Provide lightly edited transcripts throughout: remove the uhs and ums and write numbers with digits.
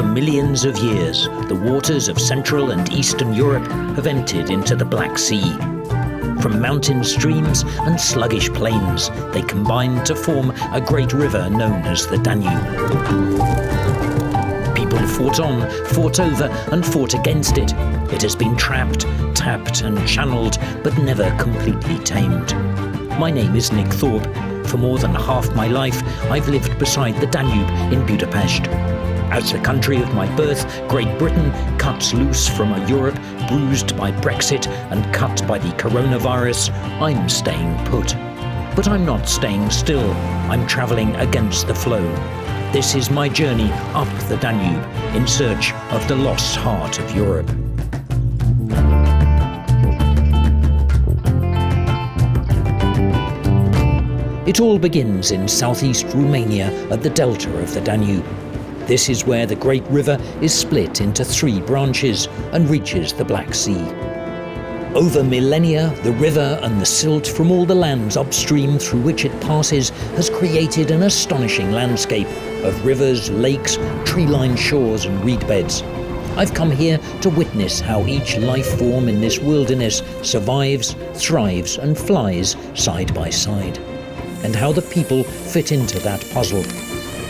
For millions of years, the waters of Central and Eastern Europe have emptied into the Black Sea. From mountain streams and sluggish plains, they combined to form a great river known as the Danube. People fought on, fought over, and fought against it. It has been trapped, tapped, and channeled, but never completely tamed. My name is Nick Thorpe. For more than half my life, I've lived beside the Danube in Budapest. As the country of my birth, Great Britain, cuts loose from a Europe bruised by Brexit and cut by the coronavirus, I'm staying put. But I'm not staying still. I'm travelling against the flow. This is my journey up the Danube in search of the lost heart of Europe. It all begins in southeast Romania at the delta of the Danube. This is where the great river is split into 3 branches and reaches the Black Sea. Over millennia, the river and the silt from all the lands upstream through which it passes has created an astonishing landscape of rivers, lakes, tree-lined shores and reed beds. I've come here to witness how each life form in this wilderness survives, thrives and flies side by side, and how the people fit into that puzzle.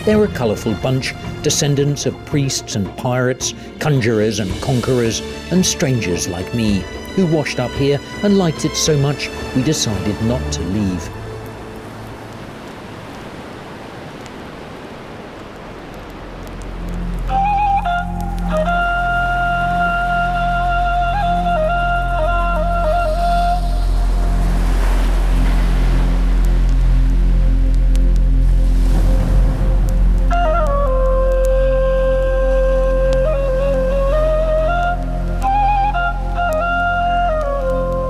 They're a colourful bunch, descendants of priests and pirates, conjurers and conquerors, and strangers like me, who washed up here and liked it so much we decided not to leave.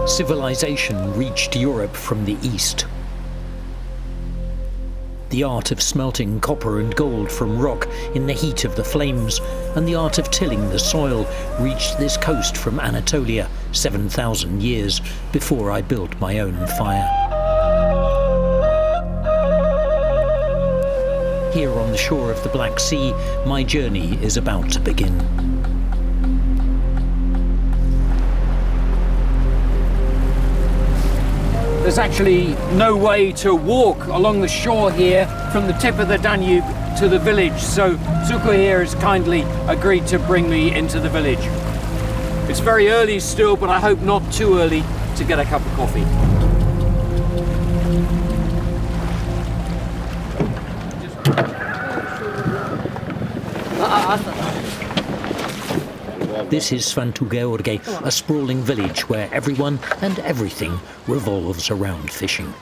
Civilization reached Europe from the east. The art of smelting copper and gold from rock in the heat of the flames, and the art of tilling the soil reached this coast from Anatolia 7,000 years before I built my own fire. Here on the shore of the Black Sea, my journey is about to begin. There's actually no way to walk along the shore here from the tip of the Danube to the village, so Zuko here has kindly agreed to bring me into the village. It's very early still, but I hope not too early to get a cup of coffee. This is Sfantu Gheorghe, a sprawling village where everyone and everything revolves around fishing.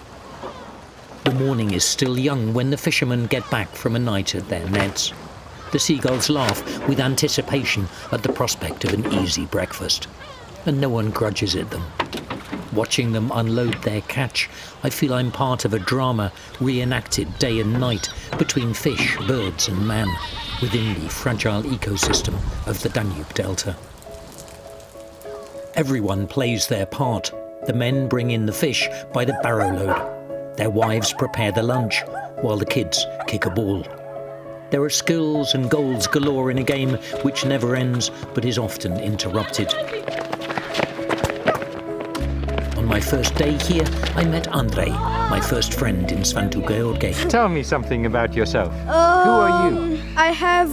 The morning is still young when the fishermen get back from a night at their nets. The seagulls laugh with anticipation at the prospect of an easy breakfast, and no one grudges it them. Watching them unload their catch, I feel I'm part of a drama reenacted day and night between fish, birds and man, within the fragile ecosystem of the Danube Delta. Everyone plays their part. The men bring in the fish by the barrow load. Their wives prepare the lunch, while the kids kick a ball. There are skills and goals galore in a game which never ends but is often interrupted. On my first day here, I met Andrei, my first friend in Sfantu Gheorghe. Tell me something about yourself. Who are you? I have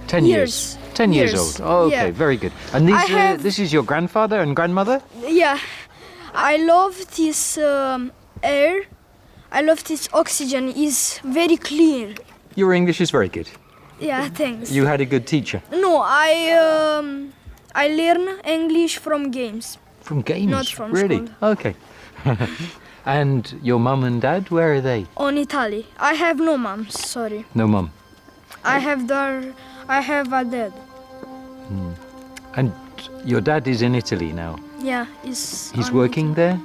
10 years. 10 years old. Oh, okay, yeah. very good. And these, this is your grandfather and grandmother? Yeah, I love this air. I love this oxygen. It's very clear. Your English is very good. Yeah, thanks. You had a good teacher. No, I learn English from games. From games? Not from really? school. Okay. And your mum and dad, where are they? On Italy. I have no mom, sorry. No mum. I have a dad. And your dad is in Italy now? Yeah, He's working there?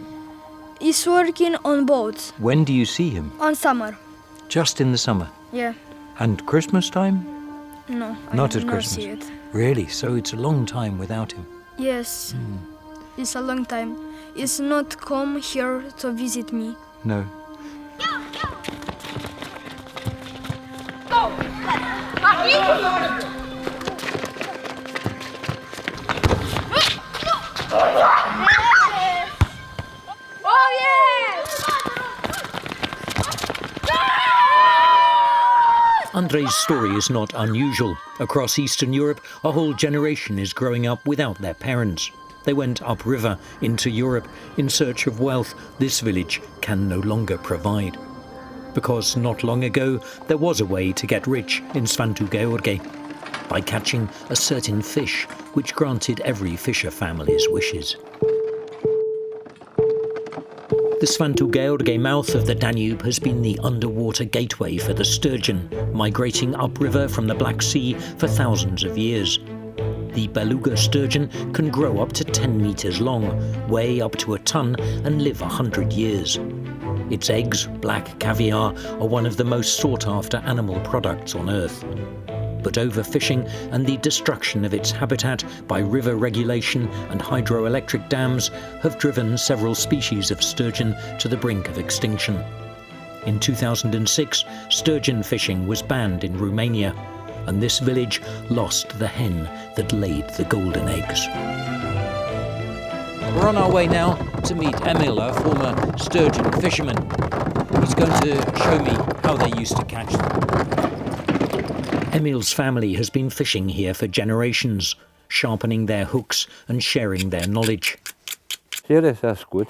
He's working on boats. When do you see him? On summer. Just in the summer? Yeah. And Christmas time? No, Not I at not Christmas. see it. Really? So it's a long time without him? Yes. It's a long time. He's not come here to visit me. No. Andrei's story is not unusual. Across Eastern Europe, a whole generation is growing up without their parents. They went upriver into Europe in search of wealth this village can no longer provide. Because not long ago, there was a way to get rich in Sfantu Gheorghe, by catching a certain fish which granted every fisher family's wishes. The Sfantu Gheorghe mouth of the Danube has been the underwater gateway for the sturgeon, migrating upriver from the Black Sea for thousands of years. The beluga sturgeon can grow up to 10 meters long, weigh up to a ton, and live 100 years. Its eggs, black caviar, are one of the most sought-after animal products on Earth. But overfishing and the destruction of its habitat by river regulation and hydroelectric dams have driven several species of sturgeon to the brink of extinction. In 2006, sturgeon fishing was banned in Romania, and this village lost the hen that laid the golden eggs. We're on our way now to meet Emil, a former sturgeon fisherman. He's going to show me how they used to catch them. Emil's family has been fishing here for generations, sharpening their hooks and sharing their knowledge. Ele se ascut,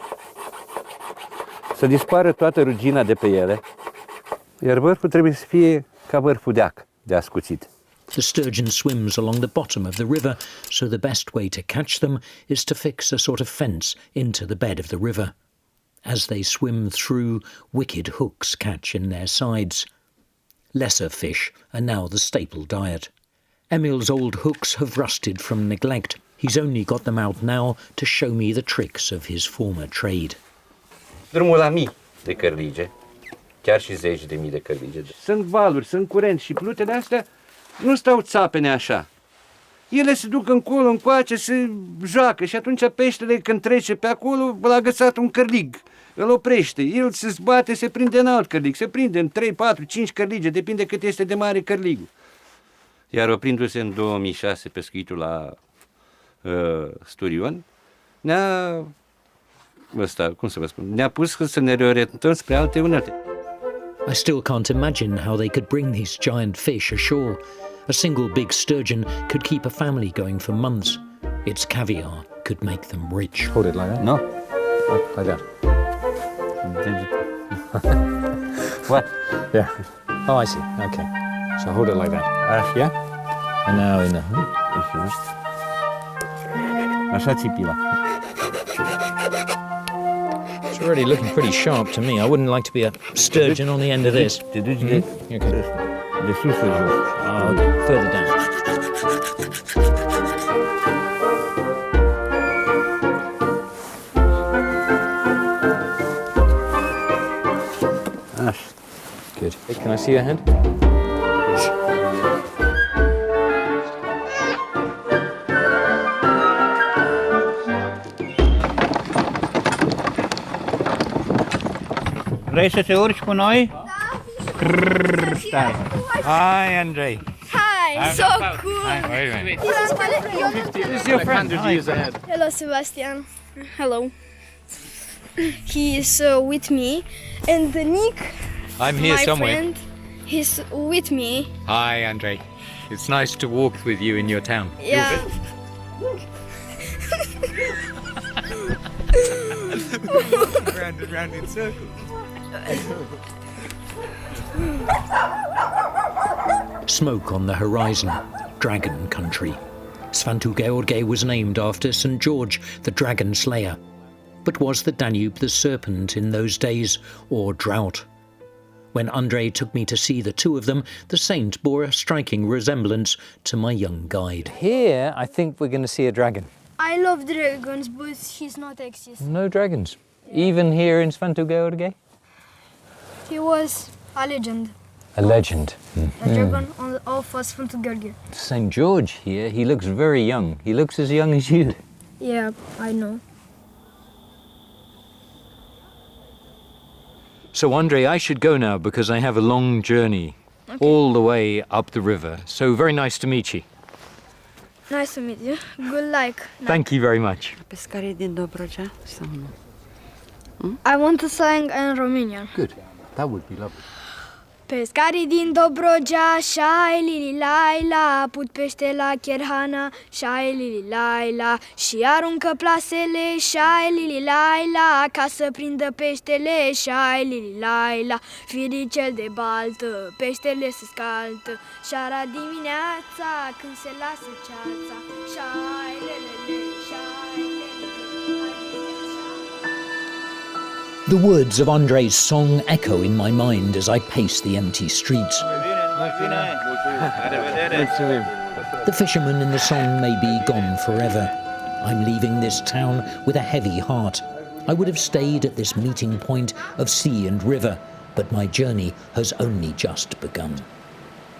să dispară toată rugina de pe ele, iar vârful trebuie să fie ca vârful de ascuțit. The sturgeon swims along the bottom of the river, so the best way to catch them is to fix a sort of fence into the bed of the river. As they swim through, wicked hooks catch in their sides. Lesser fish are now the staple diet. Emil's old hooks have rusted from neglect. He's only got them out now to show me the tricks of his former trade. Drumul la mii de cărlige, chiar și 10.000 de cărlige. Sunt valuri, sunt curenți și plutele astea nu stau țapene așa. Ele se duc încolo, încoace, se joacă și atunci peștele când trece pe acolo, l-a găsat un cărlig. Îl oprește, el se zbate, se prinde în alt cărlig, se prinde în 3, 4, 5 cărlige, depinde cât este de mare cărligul. Iar oprindu-se în 2006 pescuitul la Sturion, ne-a pus să ne reorientăm spre alte unelte. I still can't imagine how they could bring these giant fish ashore. A single big sturgeon could keep a family going for months. Its caviar could make them rich. Hold it like that? No. Like that? What? Yeah. Oh, I see. Okay. So hold it like that. Yeah? And now in the... Așa țipila. It's already looking pretty sharp to me. I wouldn't like to be a sturgeon on the end of this. Te duci Okay. de sus în jos. Further down. Good. Can I see your hand? Vrei să te urci cu noi? Stai. Hi, Andrei. Hi, so cool. Wait a minute. This is your friend. Hello, Sebastian. Hello. He is with me, and Nick, I'm here my somewhere. friend, he's with me. Hi, Andrei. It's nice to walk with you in your town. Yeah. Round and round in circles. Smoke on the horizon, dragon country. Sfantu Gheorghe was named after St. George, the dragon slayer. But was the Danube the serpent in those days, or drought? When Andrei took me to see the two of them, the saint bore a striking resemblance to my young guide. Here, I think we're going to see a dragon. I love dragons, but he's not exist. No dragons. Even here in Sfantu Gheorghe? He was a legend. A legend. A dragon of Sfantu Gheorghe. St. George here, he looks very young. He looks as young as you. Yeah, I know. So, Andrei, I should go now because I have a long journey all the way up the river. So very nice to meet you. Nice to meet you. Good luck. Thank you very much. Pescarii din Dobrogea sau nu? I want to sing in Romanian. Good. That would be lovely. Pescarii din Dobrogea, șai lili laila, put pește la Cherhana, șai lili laila, și aruncă plasele, șai lili laila, ca să prindă peștele, șai lili laila, firicel de baltă, peștele se scaltă, șara dimineața, când se lasă ceața, șai lelele, șai lelele. The words of Andrei's song echo in my mind as I pace the empty streets. The fisherman in the song may be gone forever. I'm leaving this town with a heavy heart. I would have stayed at this meeting point of sea and river, but my journey has only just begun.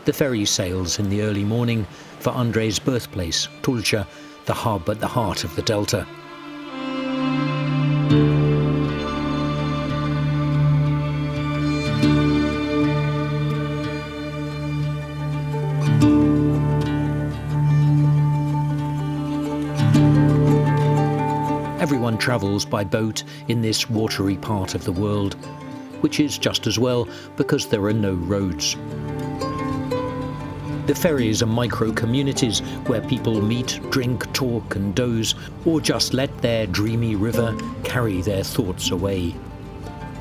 The ferry sails in the early morning for Andrei's birthplace, Tulcea, the hub at the heart of the delta. Everyone travels by boat in this watery part of the world, which is just as well because there are no roads. The ferries are micro-communities where people meet, drink, talk and doze, or just let their dreamy river carry their thoughts away.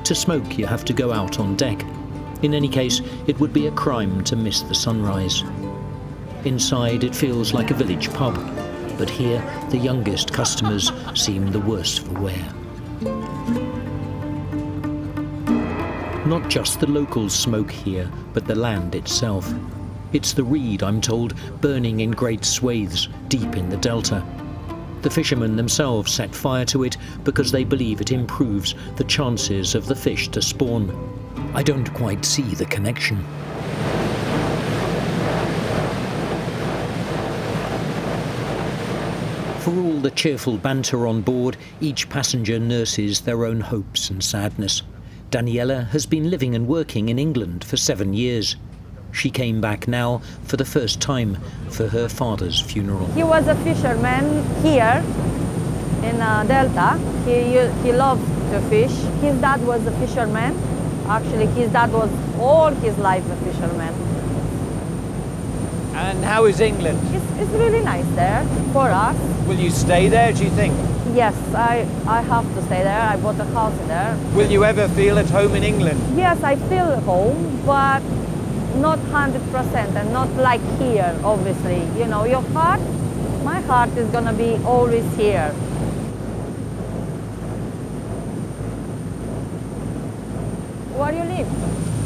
To smoke, you have to go out on deck. In any case, it would be a crime to miss the sunrise. Inside, it feels like a village pub, but here the youngest customers seem the worse for wear. Not just the locals smoke here, but the land itself. It's the reed, I'm told, burning in great swathes deep in the delta. The fishermen themselves set fire to it because they believe it improves the chances of the fish to spawn. I don't quite see the connection. For all the cheerful banter on board, each passenger nurses their own hopes and sadness. Daniela has been living and working in England for 7 years. She came back now for the first time for her father's funeral. He was a fisherman here in Delta. He loved to fish. His dad was a fisherman. Actually, his dad was all his life a fisherman. And how is England? It's really nice there for us. Will you stay there, do you think? Yes, I have to stay there. I bought a house there. Will you ever feel at home in England? Yes, I feel home, but not 100% and not like here, obviously. You know, your heart, my heart is gonna be always here. Where do you live?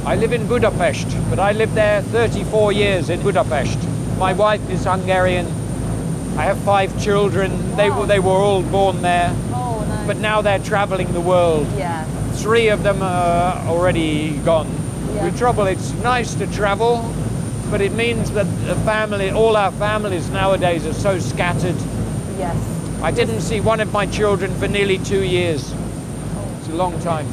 I live in Budapest, but I lived there 34 years in Budapest. My wife is Hungarian. I have 5 children. Wow. They were all born there. Oh, nice. But now they're traveling the world. Yeah. 3 of them are already gone. Yeah. The trouble, it's nice to travel, but it means that the family, all our families nowadays are so scattered. Yes. I didn't see one of my children for nearly 2 years. It's a long time.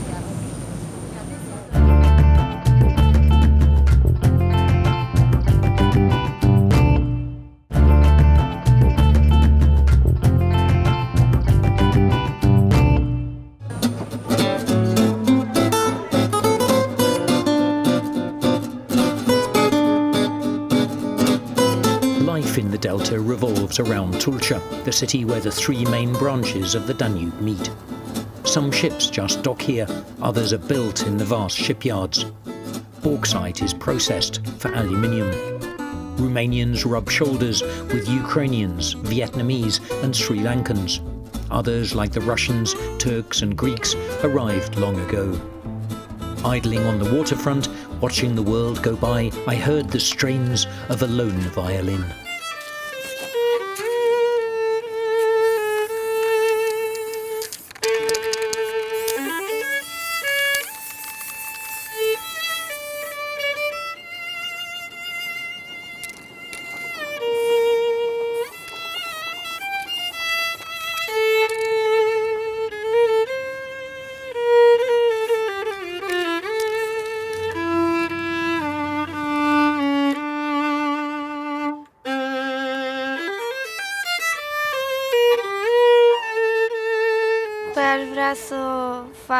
Life in the delta revolves around Tulcea, the city where the 3 main branches of the Danube meet. Some ships just dock here, others are built in the vast shipyards. Bauxite is processed for aluminium. Romanians rub shoulders with Ukrainians, Vietnamese and Sri Lankans. Others, like the Russians, Turks and Greeks, arrived long ago. Idling on the waterfront, watching the world go by, I heard the strains of a lone violin.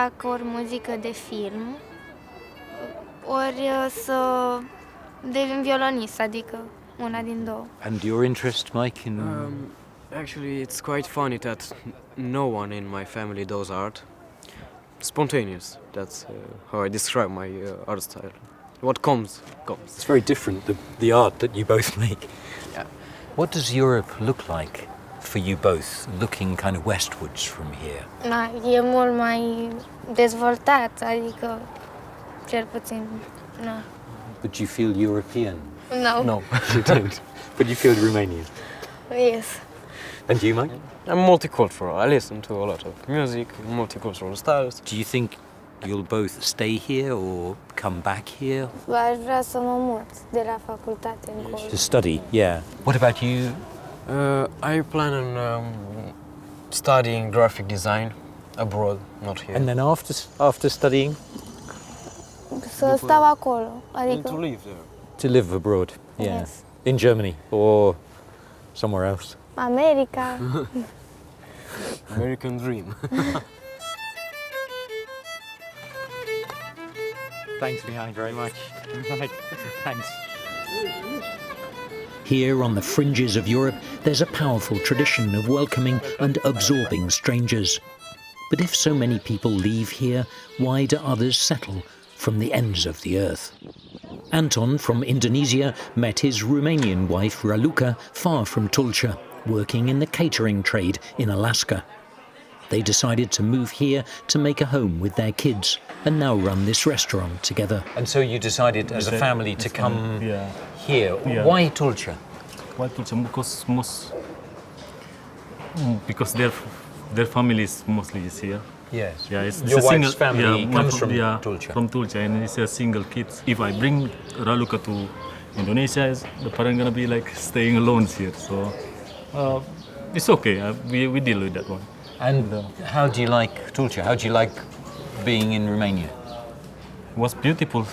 fac ori muzică de film, ori să devin violonist, adică una din două. And your interest, Mike, in... Actually, it's quite funny that no one in my family does art. Spontaneous, that's how I describe my art style. What comes. It's very different, the art that you both make. Yeah. What does Europe look like for you both, looking kind of westwards from here? Da, e mult mai dezvoltat, adică cel puțin, na. But you feel European? No. No, you don't. But you feel Romanian? Yes. And you, Mike? I'm multicultural. I listen to a lot of music, multicultural styles. Do you think you'll both stay here or come back here? Aș vrea să mă mut de la facultate încolo. To study, yeah. What about you? I plan on studying graphic design abroad, not here. And then after studying? Să stau acolo, adică... To live there. To live abroad, yeah. Yes. In Germany or somewhere else? America. American dream. Thanks, Mihai, very much. Thanks. Here on the fringes of Europe, there's a powerful tradition of welcoming and absorbing strangers. But if so many people leave here, why do others settle from the ends of the earth? Anton from Indonesia met his Romanian wife Raluca far from Tulcea, working in the catering trade in Alaska. They decided to move here to make a home with their kids and now run this restaurant together. And so you decided as a family to come here. Yeah. Why Tulcea? Why Tulcea? Because their family is mostly here. Yes. Yeah, it's Your a wife's single, family comes from yeah, Tulcea. From Tulcea, and it's a single kid. If I bring Raluca to Indonesia, the parent gonna be like staying alone here. So it's okay. We deal with that one. And how do you like Tulcea? How do you like being in Romania? It was beautiful,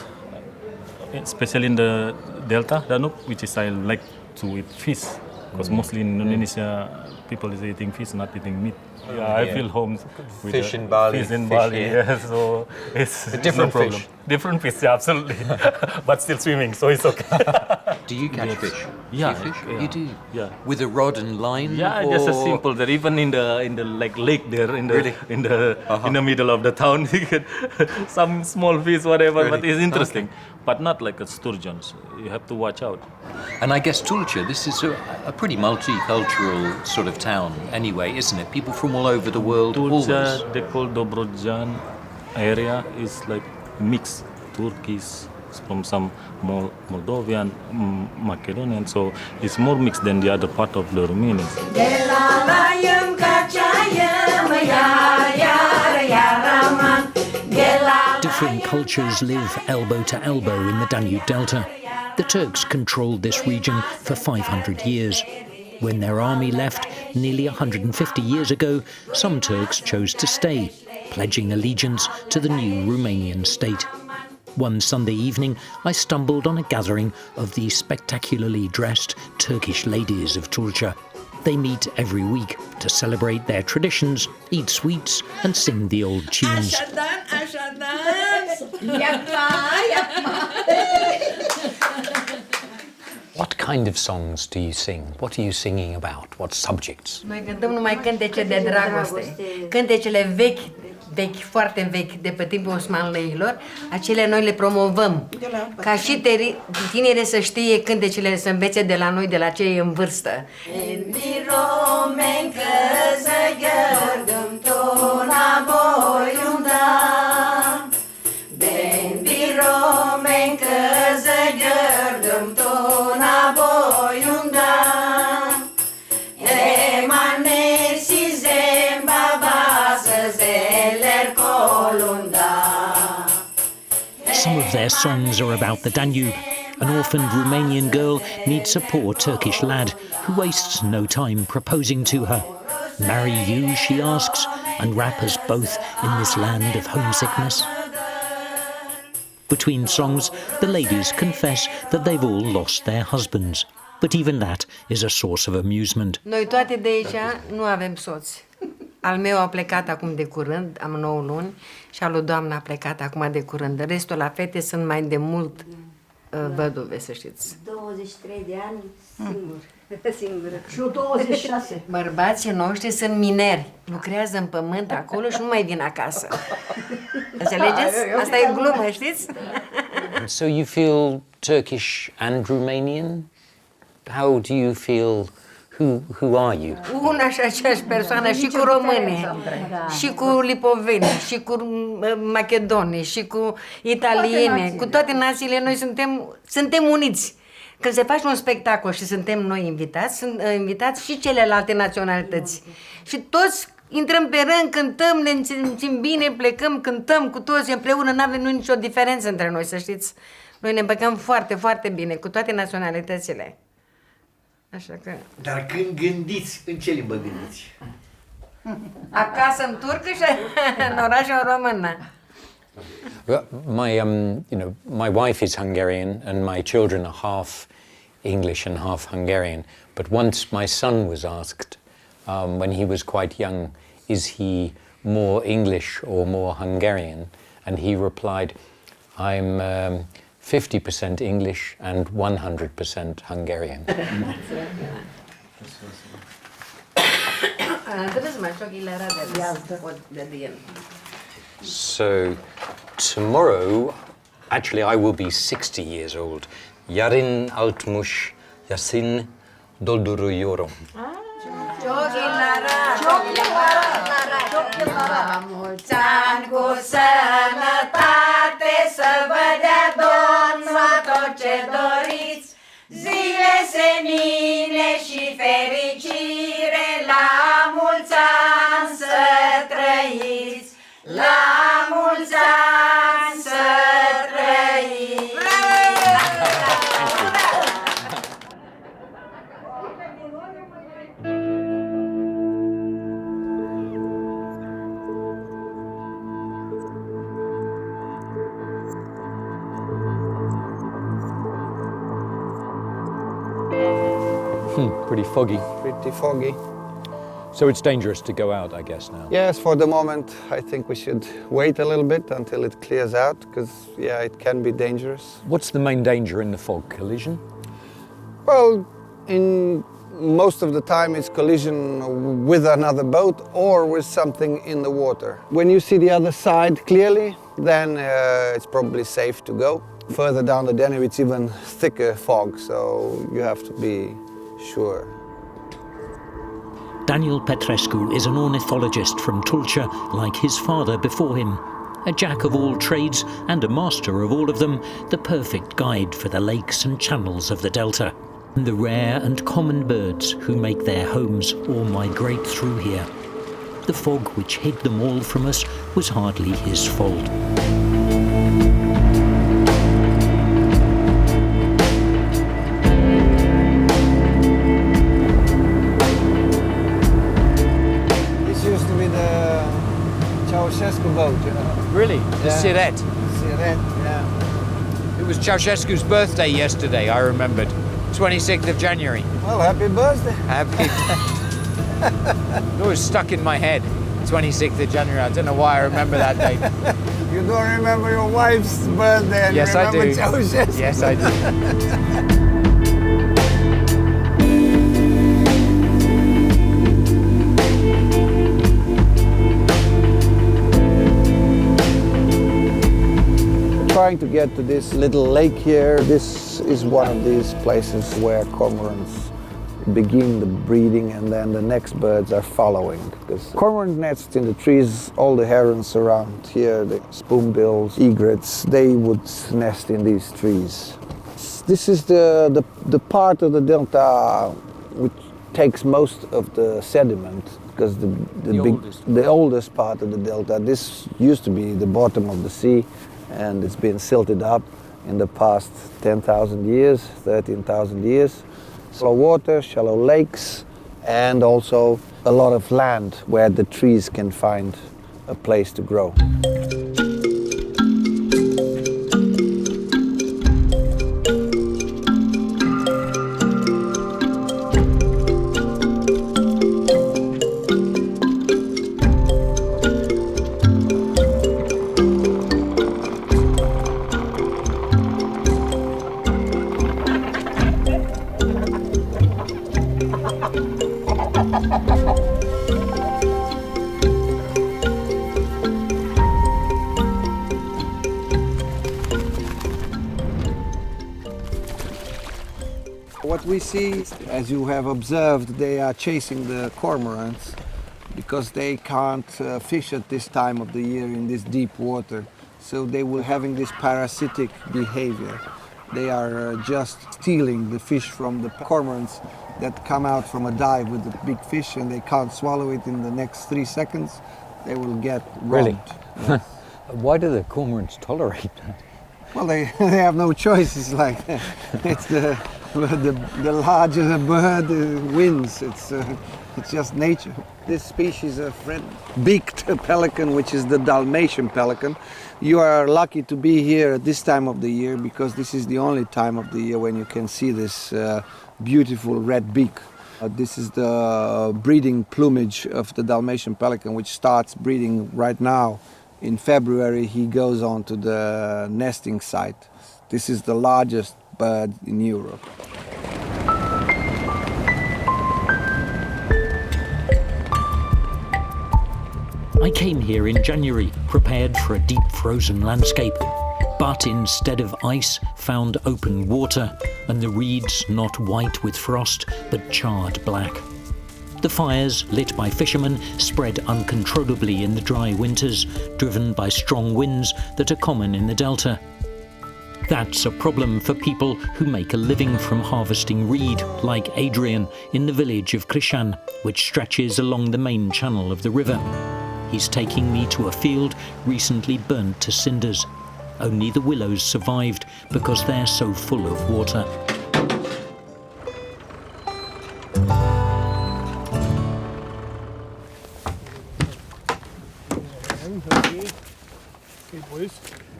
especially in the Delta, Danube, which is I like to eat fish. Because mostly in Indonesia, people is eating fish, not eating meat. Yeah, I feel home with fish in Bali. Fish in Bali, yeah. So it's a different no problem. fish. Different fish, yeah, absolutely. But still swimming, so it's okay. Do you catch fish? Yeah, Do you fish? yeah. You do. Yeah. With a rod and line. Yeah, or... just as simple that even in the like lake there in the Really? in the middle of the town, you get some small fish, whatever. Really? But it's interesting. Okay. But not like a sturgeon. You have to watch out. And I guess Tulcea, this is a pretty multicultural sort of town anyway, isn't it? People from all over the world always. Tulcea, they call Dobrojan area is like mixed Turkish from some Moldovan, Macedonian, so it's more mixed than the other part of the Romanians. Different cultures live elbow to elbow in the Danube Delta. The Turks controlled this region for 500 years. When their army left nearly 150 years ago, some Turks chose to stay, pledging allegiance to the new Romanian state. One Sunday evening, I stumbled on a gathering of the spectacularly dressed Turkish ladies of Tulcea. They meet every week to celebrate their traditions, eat sweets and sing the old tunes. What kind of songs do you sing? What are you singing about? What subjects? Noi cântăm numai cântece de dragoste. Cântecele vechi, foarte vechi, de pe timpul osmanleilor, acelea noi le promovăm. Ca și tinere să știe cântecele, să învețe de la noi, de la cei în vârstă. Some of their songs are about the Danube. An orphaned Romanian girl meets a poor Turkish lad who wastes no time proposing to her. Marry you, she asks, and wrap us both in this land of homesickness. Between songs, the ladies confess that they've all lost their husbands. But even that is a source of amusement. Noi toate de aici nu avem soți. Al meu a plecat acum de curând, am 9 luni, și al lui doamna a plecat acum de curând. Restul la fete sunt mai de mult văduve, să știți. 23 de ani, singură. Și eu 26. Bărbații noștri sunt mineri, lucrează în pământ acolo și nu mai vin acasă. Înțelegeți? Asta e glumă, știți? So you feel Turkish and Romanian? How do you feel? Who are you? Una și aceeași persoană, și cu români, și cu lipoveni, și cu macedoni, și cu italiene, cu toate națiile noi suntem uniți. Când se face un spectacol și suntem noi invitați, sunt invitați și celelalte naționalități. Și toți intrăm pe rând, cântăm, ne simțim bine, plecăm, cântăm cu toți împreună, nu avem nicio diferență între noi, să știți. Noi ne împăcăm foarte, foarte bine cu toate naționalitățile. Așa că... Dar când gândiți, în ce limbă gândiți? Acasă în turcă și în orașul român. My wife is Hungarian and my children are half English and half Hungarian. But once my son was asked, when he was quite young, is he more English or more Hungarian? And he replied, I'm 50% English and 100% Hungarian. So tomorrow, actually I will be 60 years old. Yarin altmush yasin dolduruyorum. Mulți ani cu sănătate, să vă dea Domnul tot ce doriți, zile senine și fericire, la mulți ani să trăiți, la mulți ani să trăiți. Pretty foggy. Pretty foggy. So it's dangerous to go out, I guess, now. Yes, for the moment, I think we should wait a little bit until it clears out, because, yeah, it can be dangerous. What's the main danger in the fog? Collision? Well, in most of the time it's collision with another boat or with something in the water. When you see the other side clearly, then it's probably safe to go. Further down the Danube, it's even thicker fog, so you have to be sure. Daniel Petrescu is an ornithologist from Tulcea, like his father before him. A jack of all trades and a master of all of them, the perfect guide for the lakes and channels of the delta. And the rare and common birds who make their homes or migrate through here. The fog which hid them all from us was hardly his fault. Ceausescu boat, you know. Really? The Siret? Siret, yeah. It was Ceausescu's birthday yesterday, I remembered. 26th of January. Well, happy birthday. Happy. It was stuck in my head. 26th of January. I don't know why I remember that date. You don't remember your wife's birthday and yes, you remember I do. Ceausescu. Yes, I do. Trying to get to this little lake here. This is one of these places where cormorants begin the breeding and then the next birds are following. Because cormorant nests in the trees, all the herons around here, the spoonbills, egrets, they would nest in these trees. This is the part of the delta which takes most of the sediment, because the oldest part of the delta, this used to be the bottom of the sea, and it's been silted up in the past 10,000 years, 13,000 years. Shallow water, shallow lakes, and also a lot of land where the trees can find a place to grow. What we see, as you have observed, they are chasing the cormorants because they can't fish at this time of the year in this deep water. So they will having this parasitic behavior. They are just stealing the fish from the cormorants that come out from a dive with the big fish, and they can't swallow it in the next 3 seconds. They will get robbed. Really? Yes. Why do the cormorants tolerate that? Well, they have no choice. It's like it's the larger the bird wins. It's just nature. This species of red-beaked pelican, which is the Dalmatian pelican, you are lucky to be here at this time of the year because this is the only time of the year when you can see this beautiful red beak. This is the breeding plumage of the Dalmatian pelican, which starts breeding right now. In February, he goes on to the nesting site. This is the largest bird in Europe. I came here in January, prepared for a deep frozen landscape, but instead of ice, found open water, and the reeds not white with frost, but charred black. The fires, lit by fishermen, spread uncontrollably in the dry winters, driven by strong winds that are common in the delta. That's a problem for people who make a living from harvesting reed, like Adrian in the village of Crișan, which stretches along the main channel of the river. He's taking me to a field recently burnt to cinders. Only the willows survived because they're so full of water.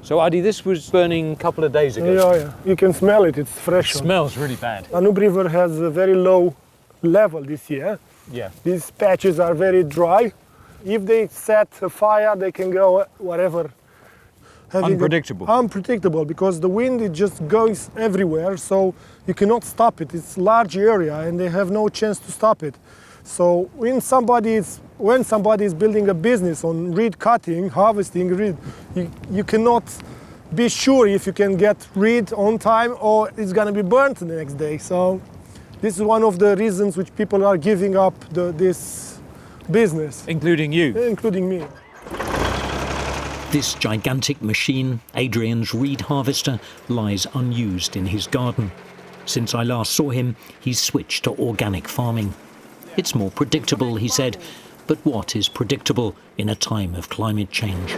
So Adi, this was burning a couple of days ago? Yeah. You can smell it, it's fresh. It smells really bad. Danube River has a very low level this year. Yeah. These patches are very dry. If they set a fire, they can go whatever. Unpredictable, because the wind, it just goes everywhere, so you cannot stop it. It's a large area and they have no chance to stop it. So when somebody is building a business on reed cutting, harvesting reed, you cannot be sure if you can get reed on time or it's going to be burnt the next day. So this is one of the reasons which people are giving up this business. Including you? Including me. This gigantic machine, Adrian's reed harvester, lies unused in his garden. Since I last saw him, he's switched to organic farming. It's more predictable, he said, but what is predictable in a time of climate change?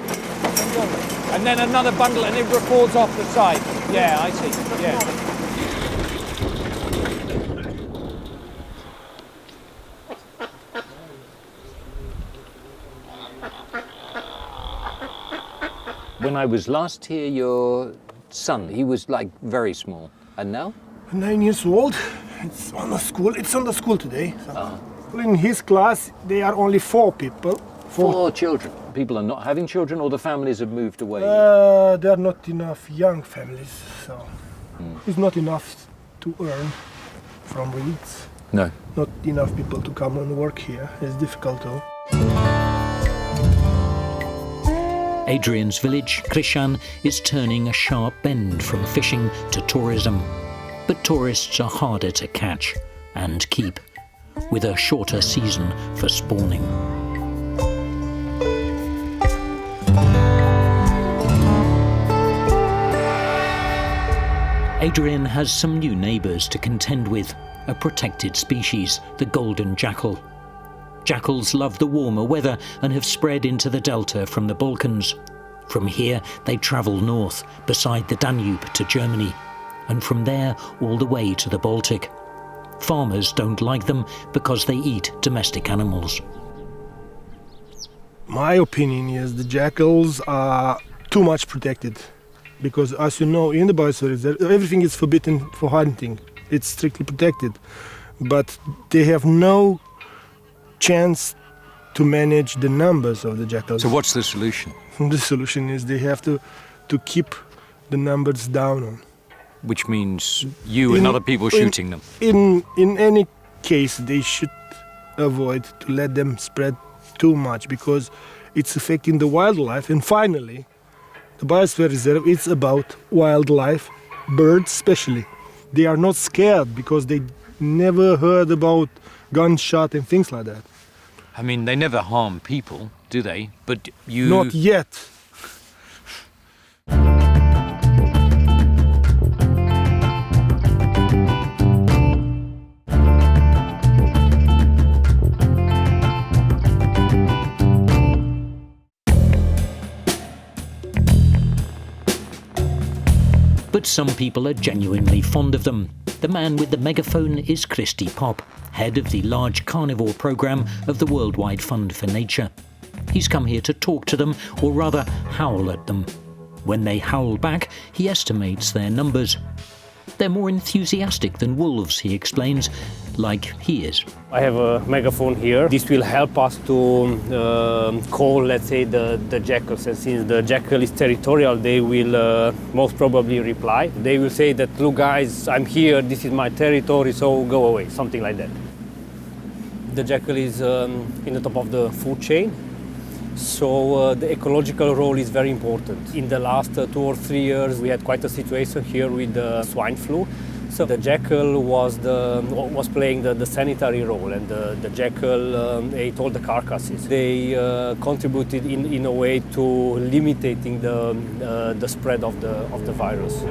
And then another bundle and it records off the side. Yeah, I see. Yeah. When I was last here, your son, he was like very small. And now? 9 years old. It's on the school. It's on the school today. So. In his class, there are only 4 people. 4 children. People are not having children, or the families have moved away? There are not enough young families, so it's not enough to earn from reeds. No. Not enough people to come and work here. It's difficult though. Adrian's village, Crișan, is turning a sharp bend from fishing to tourism. But tourists are harder to catch and keep, with a shorter season for spawning. Adrian has some new neighbours to contend with, a protected species, the golden jackal. Jackals love the warmer weather and have spread into the delta from the Balkans. From here, they travel north, beside the Danube to Germany, and from there all the way to the Baltic. Farmers don't like them because they eat domestic animals. My opinion is the jackals are too much protected, because as you know, in the biosphere, everything is forbidden for hunting. It's strictly protected, but they have no chance to manage the numbers of the jackals. So what's the solution? The solution is they have to keep the numbers down. Which means you and other people shooting them? In any case, they should avoid to let them spread too much, because it's affecting the wildlife. And finally, the biosphere reserve, it's about wildlife, birds especially. they are not scared because they never heard about gunshot and things like that. I mean, they never harm people, do they? But you... Not yet. But some people are genuinely fond of them. The man with the megaphone is Christy Pop, head of the large carnivore programme of the Worldwide Fund for Nature. He's come here to talk to them, or rather howl at them. When they howl back, he estimates their numbers. They're more enthusiastic than wolves, he explains, like he is. I have a megaphone here. This will help us to call, let's say, the jackals. And since the jackal is territorial, they will most probably reply. They will say that, look guys, I'm here, this is my territory, so go away, something like that. The jackal is in the top of the food chain. So the ecological role is very important. In the last 2 or 3 years, we had quite a situation here with the swine flu. So the jackal was playing the sanitary role, and the jackal ate all the carcasses. They contributed in a way to limiting the spread of the virus.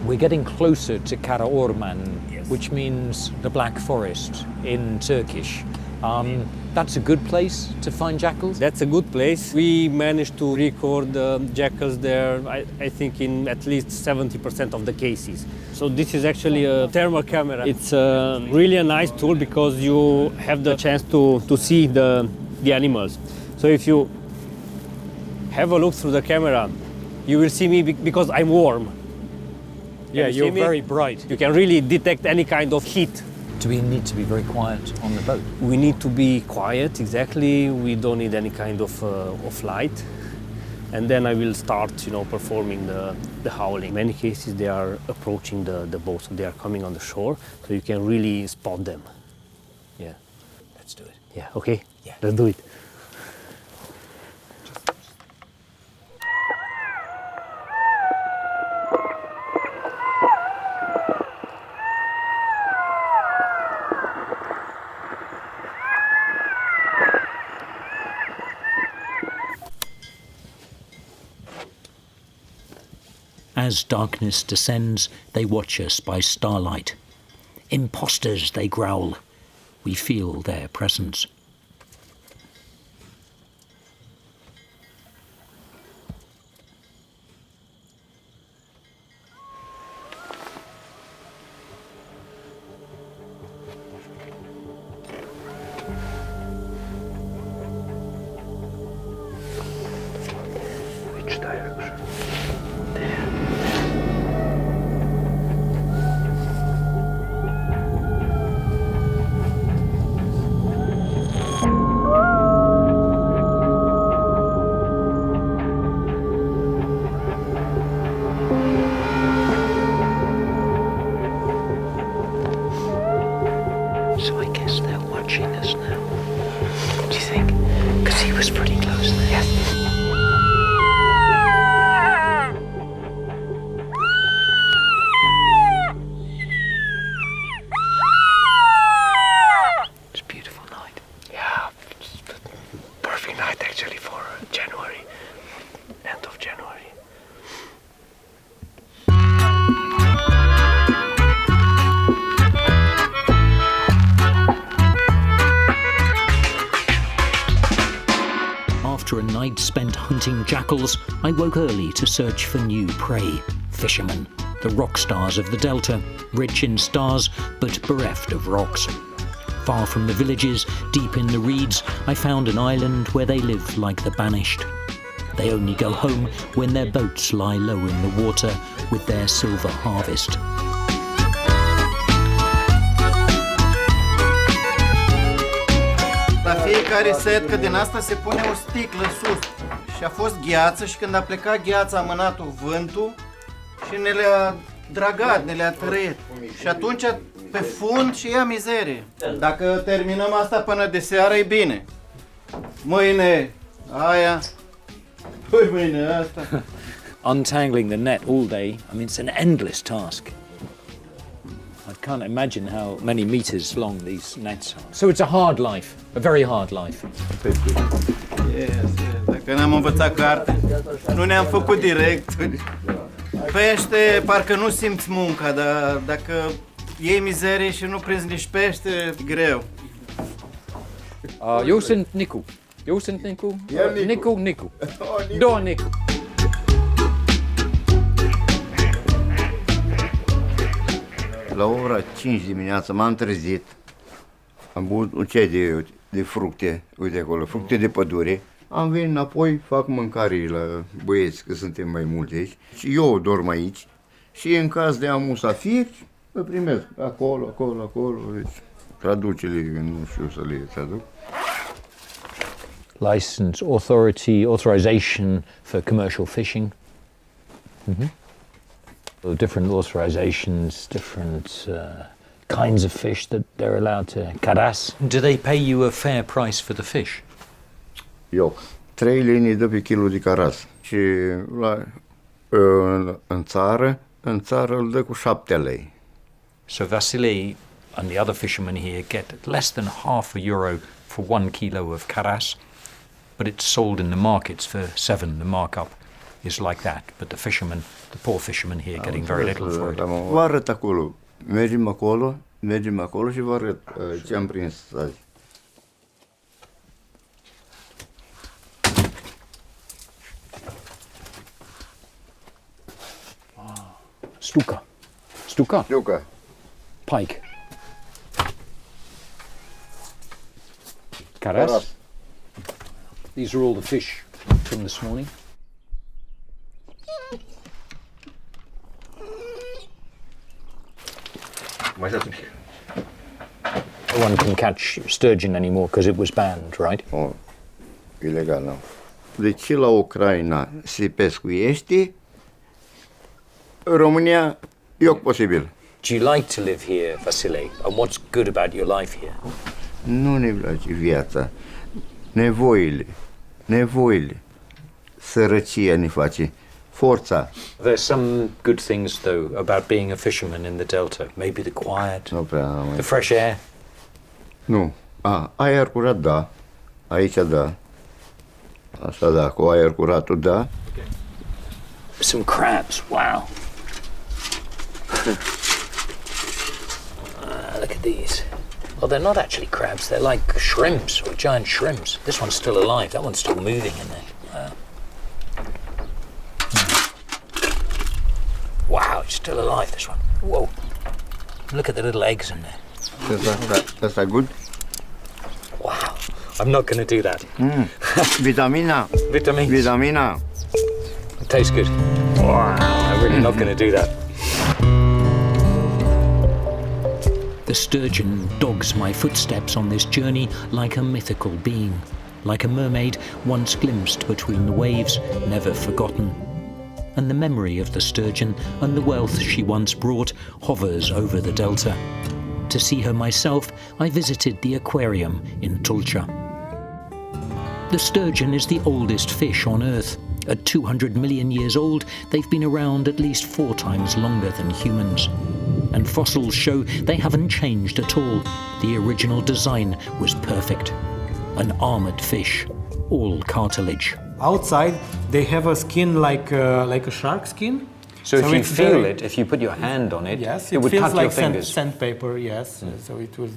We're getting closer to Karaorman, which means the Black Forest in Turkish. That's a good place to find jackals? That's a good place. We managed to record jackals there, I think, in at least 70% of the cases. So this is actually a thermal camera. It's really a nice tool because you have the chance to see the animals. So if you have a look through the camera, you will see me because I'm warm. Yeah, you're very bright. You can really detect any kind of heat. Do we need to be very quiet on the boat? We need to be quiet, exactly. We don't need any kind of light. And then I will start, performing the howling. In many cases, they are approaching the boat, so they are coming on the shore, so you can really spot them. Yeah. Let's do it. Yeah, okay? Yeah. Let's do it. As darkness descends, they watch us by starlight. Imposters, they growl. We feel their presence. Which direction? So I guess they're watching us now. Do you think? Because he was pretty close there. Yes. It's a beautiful night. Yeah, it's the perfect night actually for January, end of January. After a night spent hunting jackals, I woke early to search for new prey. Fishermen, the rock stars of the delta, rich in stars but bereft of rocks. Far from the villages, deep in the reeds, I found an island where they live like the banished. They only go home when their boats lie low in the water with their silver harvest. La fiecare setcă din asta se pune o sticlă sus. Și a fost gheață și când a plecat gheața a mânat-o vântul și ne le-a dragat, ne le-a tărâit. Și atunci pe fund și ia mizerie. Dacă terminăm asta până de seară, e bine. Mâine aia, păi mâine asta. Untangling the net all day, I mean, it's an endless task. I can't imagine how many meters long these nets are. So it's a hard life, a very hard life. Yes. Dacă n-am învățat carte, nu ne-am făcut direct. Pește, parcă nu simți munca, dar dacă iei mizerie și nu prinzi nici pește, e greu. Eu sunt Nicu. Nicu. Două Nicu. La ora 5 dimineața m-am trezit, am băut un ceai de fructe, uite acolo, fructe de pădure. Am venit înapoi, fac mâncare la băieți, că suntem mai mulți aici. Și eu dorm aici și în caz de am musafiri, mă primesc acolo. Deci, traducele, nu știu să le traduc. License, authorization for commercial fishing. Different authorizations, different kinds of fish that they're allowed to caras. Do they pay you a fair price for the fish? Eu, 3 lei ne dă pe kilo de caras și în țară îl dă cu 7 lei. So Vasily and the other fishermen here get less than half a euro for 1 kilo of caras, but it's sold in the markets for 7. The markup is like that, but the poor fishermen here getting very little for it. Vă arăt acolo. Mergem acolo și vă arăt ce am prins azi. Stuka. Pike. Caras. These are all the fish from this morning. No one can catch sturgeon anymore because it was banned, right? Oh, ilegal, nu. Deci la Ucraina se pescuiește, în România e posibil. Do you like to live here, Vasily? And what's good about your life here? Nu ne place viața. Nevoile. Sărăcia ne face. Forța. There's some good things, though, about being a fisherman in the Delta. Maybe the quiet, the fresh air. Nu. Aer curat, da. Aici, da. Asta, da, cu aer curatul, da. Some crabs, wow. Look at these. Well, they're not actually crabs. They're like shrimps, or giant shrimps. This one's still alive. That one's still moving in there. Wow. Wow, it's still alive, this one. Whoa. Look at the little eggs in there. That's good? Wow. I'm not going to do that. Vitamina. Vitamina. It tastes good. Wow. I'm really not going to do that. The sturgeon dogs my footsteps on this journey like a mythical being, like a mermaid once glimpsed between the waves, never forgotten. And the memory of the sturgeon and the wealth she once brought hovers over the delta. To see her myself, I visited the aquarium in Tulcea. The sturgeon is the oldest fish on Earth. At 200 million years old, they've been around at least 4 times longer than humans. And fossils show they haven't changed at all. The original design was perfect. An armoured fish, all cartilage. Outside, they have a skin like a shark skin. So if you feel it, if you put your hand on it, yes, it would feels cut like your fingers. sandpaper, yes. So it will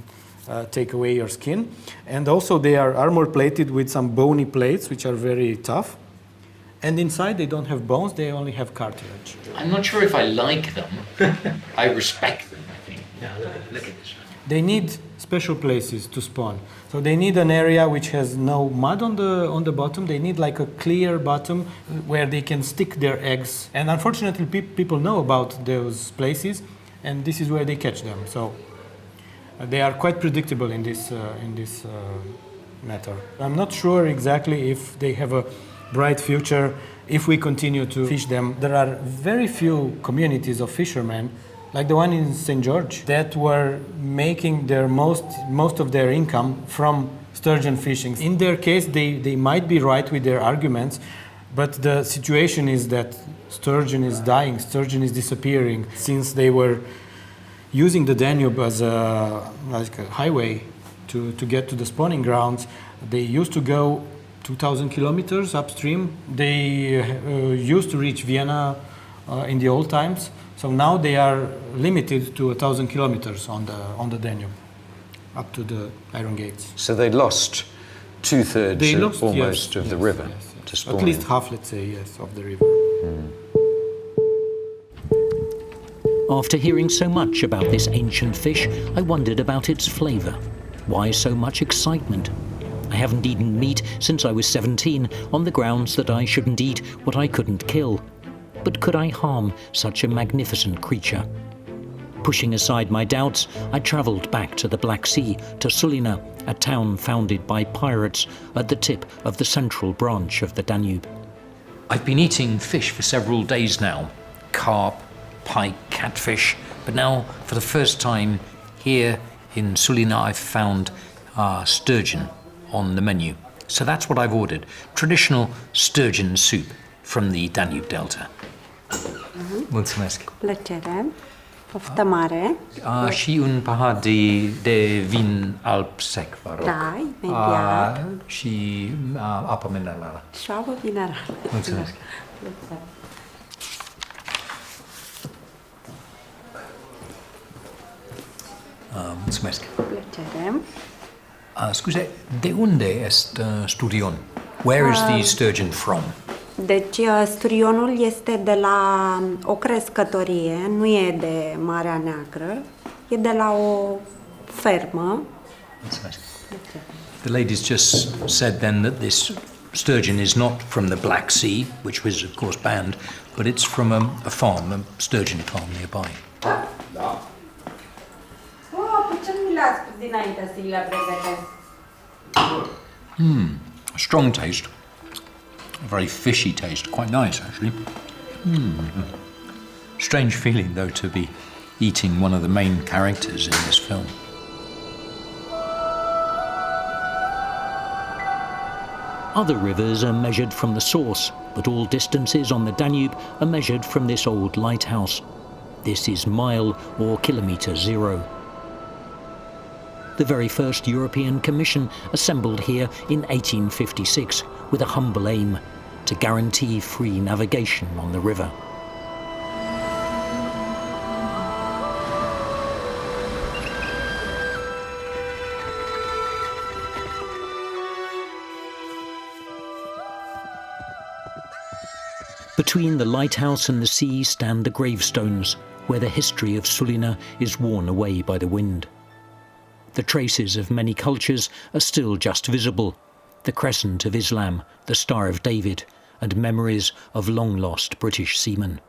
take away your skin. And also they are armor plated with some bony plates, which are very tough. And inside they don't have bones, they only have cartilage. I'm not sure if I like them. I respect them, I think. Yeah, look at this one. They need special places to spawn. So they need an area which has no mud on the bottom. They need like a clear bottom where they can stick their eggs. And unfortunately, people know about those places, and this is where they catch them. So they are quite predictable in this matter. I'm not sure exactly if they have a bright future if we continue to fish them. There are very few communities of fishermen like the one in St. George, that were making their most of their income from sturgeon fishing. In their case, they might be right with their arguments, but the situation is that sturgeon is dying, sturgeon is disappearing. Since they were using the Danube as like a highway to get to the spawning grounds, they used to go 2,000 kilometers upstream. They used to reach Vienna in the old times. So now they are limited to 1,000 kilometers on the Danube, up to the iron gates. So they lost two-thirds almost of the river to spawning. At least half, let's say, yes, of the river. After hearing so much about this ancient fish, I wondered about its flavour. Why so much excitement? I haven't eaten meat since I was 17, on the grounds that I shouldn't eat what I couldn't kill. But could I harm such a magnificent creature? Pushing aside my doubts, I travelled back to the Black Sea, to Sulina, a town founded by pirates at the tip of the central branch of the Danube. I've been eating fish for several days now. Carp, pike, catfish, but now for the first time here in Sulina I've found sturgeon on the menu. So that's what I've ordered, traditional sturgeon soup from the Danube Delta. Mulțumesc. Plăcere. Poftă mare. Și un pahar de vin alb sec, vă rog. Da, imediat. Și apă minerală. Și apă minerală. Mulțumesc. Mulțumesc. Plăcere. Scuze, de unde este sturgeon? Where is the sturgeon from? Deci sturionul este de la o crescătorie, nu e de Marea Neagră, e de la o fermă. Mulțumesc. The ladies just said then that this sturgeon is not from the Black Sea, which was of course banned, but it's from a farm, a sturgeon farm nearby. Da. Ce nu le-ați spus dinainte să le pregătesc? Strong taste. A very fishy taste, quite nice actually. Strange feeling though to be eating one of the main characters in this film. Other rivers are measured from the source, but all distances on the Danube are measured from this old lighthouse. This is mile or kilometre zero. The very first European Commission assembled here in 1856 with a humble aim to guarantee free navigation on the river. Between the lighthouse and the sea stand the gravestones, where the history of Sulina is worn away by the wind. The traces of many cultures are still just visible. The crescent of Islam, the Star of David, and memories of long-lost British seamen.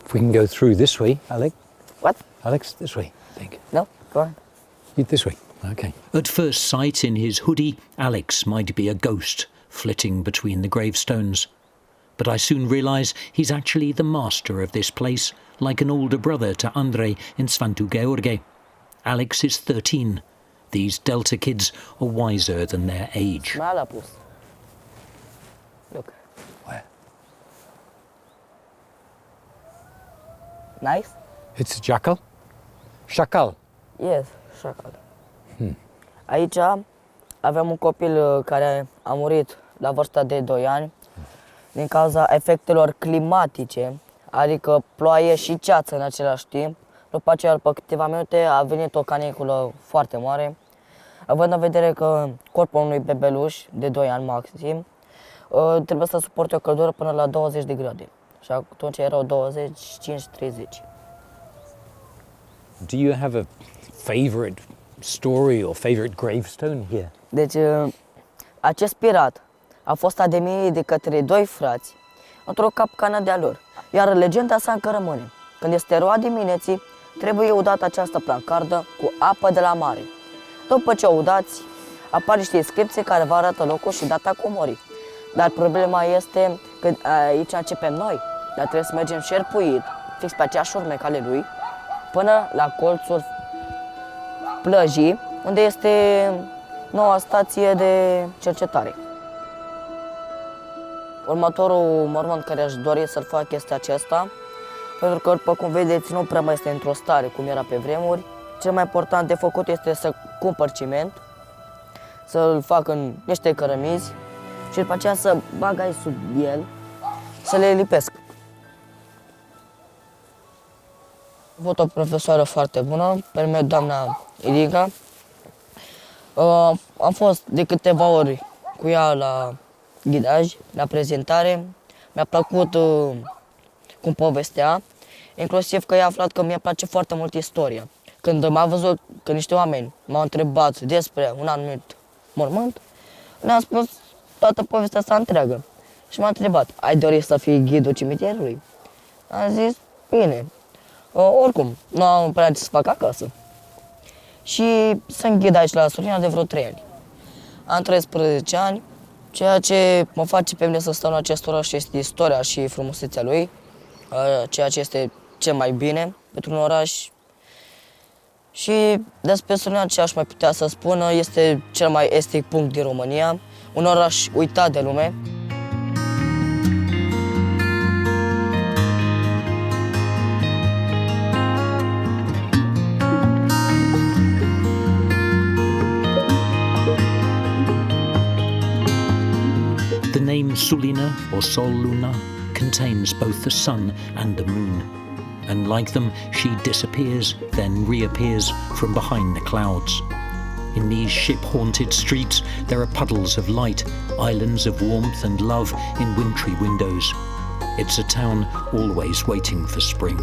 If we can go through this way, Alex. What? Alex, this way, I think. No, go on. This way, okay. At first sight, in his hoodie, Alex might be a ghost flitting between the gravestones. But I soon realise he's actually the master of this place, like an older brother to Andrei in Sfantu Gheorghe. Alex is 13. These Delta kids are wiser than their age. Look. Where? Nice? It's a jackal? Jackal? Yes, jackal. Aici avem un copil care a murit la vârsta de 2 ani din cauza efectelor climatice, adică ploaie și ceață în același timp. După aceea, după câteva minute, a venit o caniculă foarte mare. Având în vedere că corpul unui bebeluș de 2 ani maxim trebuie să suporte o căldură până la 20 de grade. Și atunci erau 25-30. Do you have a favorite story or favorite gravestone here? Deci, acest pirat a fost ademit de către 2 frați într-o capcană de-a lor. Iar legenda sa încă rămâne. Când este roa dimineții, trebuie udată această plancardă cu apă de la mare. După ce o udați, apar niște inscripții care vă arată locul și data comorii. Dar problema este că aici începem noi, dar trebuie să mergem șerpuit fix pe aceeași urme ca ale lui, până la colțul plăjii, unde este noua stație de cercetare. Următorul mormânt care aș dori să-l fac este acesta, pentru că, după cum vedeți, nu prea mai este într-o stare cum era pe vremuri. Cel mai important de făcut este să cumpăr ciment, să-l fac în niște cărămizi și după aceea să bag aici sub el, să le lipesc. Am avut o profesoară foarte bună, pe nume doamna Iriga. Am fost de câteva ori cu ea la ghidaj, la prezentare. Mi-a plăcut cum povestea, inclusiv că i-a aflat că mi-a place foarte mult istoria. Când m-a văzut că niște oameni m-au întrebat despre un anumit mormânt, le-am spus toată povestea asta întreagă. Și m-a întrebat, ai dorit să fii ghidul cimitirului? Am zis, bine. Oricum, nu am prea ce să fac acasă. Și sunt ghid aici la Sulina de vreo 3 ani. Am 13 ani, ceea ce mă face pe mine să stau în acest oraș este istoria și frumusețea lui, ceea ce este cel mai bine pentru un oraș. Și despre Sulina ce aș mai putea să spun, este cel mai estic punct din România, un oraș uitat de lume. The name Sulina or Sol Luna contains both the sun and the moon. And like them, she disappears, then reappears from behind the clouds. In these ship-haunted streets, there are puddles of light, islands of warmth and love in wintry windows. It's a town always waiting for spring.